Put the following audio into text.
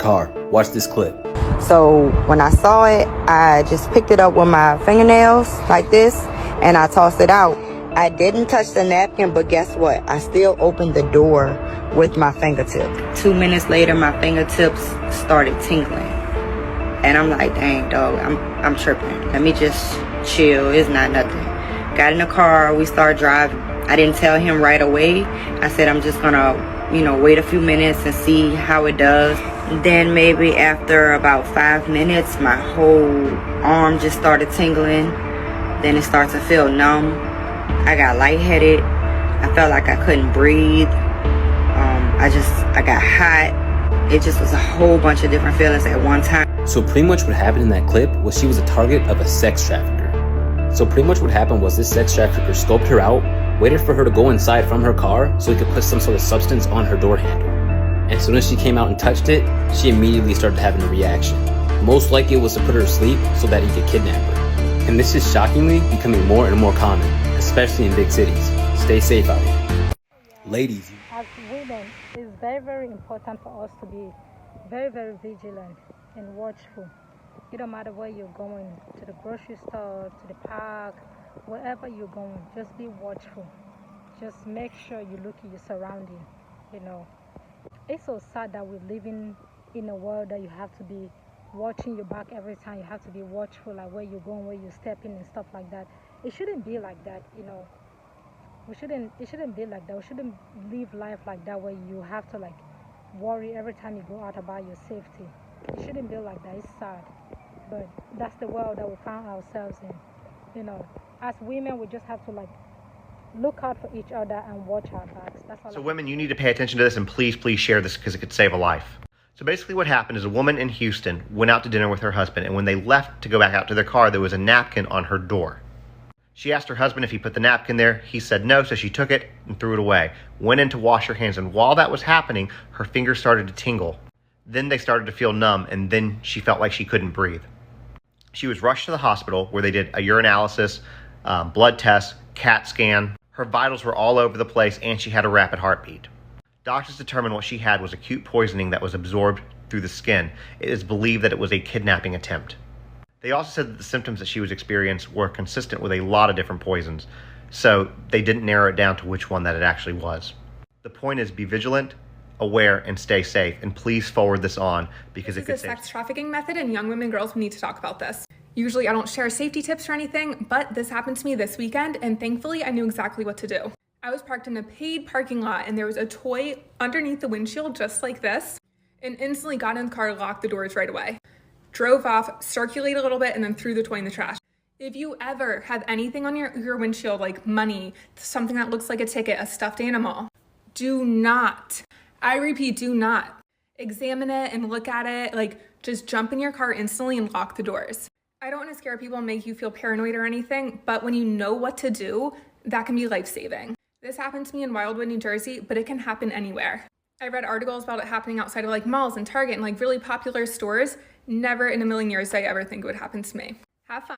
car. Watch this clip. So when I saw it, I just picked it up with my fingernails like this, and I tossed it out. I didn't touch the napkin, but guess what? I still opened the door with my fingertip. 2 minutes later, my fingertips started tingling. And I'm like, dang, dog, I'm tripping. Let me just chill. It's not nothing. Got in the car. We started driving. I didn't tell him right away. I said, I'm just going to, wait a few minutes and see how it does. Then maybe after about 5 minutes, my whole arm just started tingling. Then it started to feel numb. I got lightheaded. I felt like I couldn't breathe. I got hot. It just was a whole bunch of different feelings at one time. So pretty much what happened in that clip was she was a target of a sex trafficker. So pretty much what happened was this sex trafficker scoped her out, waited for her to go inside from her car so he could put some sort of substance on her door handle. And as soon as she came out and touched it, she immediately started having a reaction. Most likely it was to put her to sleep so that he could kidnap her. And this is shockingly becoming more and more common, especially in big cities. Stay safe out here. Ladies. As women, it's very, very important for us to be very, very vigilant and watchful. It don't matter where you're going, to the grocery store, to the park, wherever you're going, just be watchful. Just make sure you look at your surroundings, It's so sad that we're living in a world that you have to be watching your back every time. You have to be watchful, like where you're going, where you're stepping and stuff like that. It shouldn't be like that, It shouldn't be like that. We shouldn't live life like that where you have to worry every time you go out about your safety. It shouldn't be like that. It's sad. But that's the world that we found ourselves in. As women, we just have to look out for each other and watch our backs. That's all. So women, you need to pay attention to this, and please share this because it could save a life. So basically what happened is a woman in Houston went out to dinner with her husband, and when they left to go back out to their car, there was a napkin on her door. She asked her husband if he put the napkin there. He said no, so she took it and threw it away. Went in to wash her hands, and while that was happening, her fingers started to tingle. Then they started to feel numb, and then she felt like she couldn't breathe. She was rushed to the hospital where they did a urinalysis, blood test, CAT scan. Her vitals were all over the place, and she had a rapid heartbeat. Doctors determined what she had was acute poisoning that was absorbed through the skin. It is believed that it was a kidnapping attempt. They also said that the symptoms that she was experiencing were consistent with a lot of different poisons, so they didn't narrow it down to which one that it actually was. The point is, be vigilant, aware, and stay safe, and please forward this on because it could save. This is a sex trafficking method, and young women, girls, we need to talk about this. Usually I don't share safety tips or anything, but this happened to me this weekend, and thankfully I knew exactly what to do. I was parked in a paid parking lot, and there was a toy underneath the windshield just like this, and instantly got in the car, locked the doors right away. Drove off, circulated a little bit, and then threw the toy in the trash. If you ever have anything on your windshield, like money, something that looks like a ticket, a stuffed animal, do not, I repeat, do not examine it and look at it. Just jump in your car instantly and lock the doors. I don't want to scare people and make you feel paranoid or anything, but when you know what to do, that can be life-saving. This happened to me in Wildwood, New Jersey, but it can happen anywhere. I read articles about it happening outside of malls and Target and really popular stores. Never in a million years did I ever think it would happen to me. Have fun.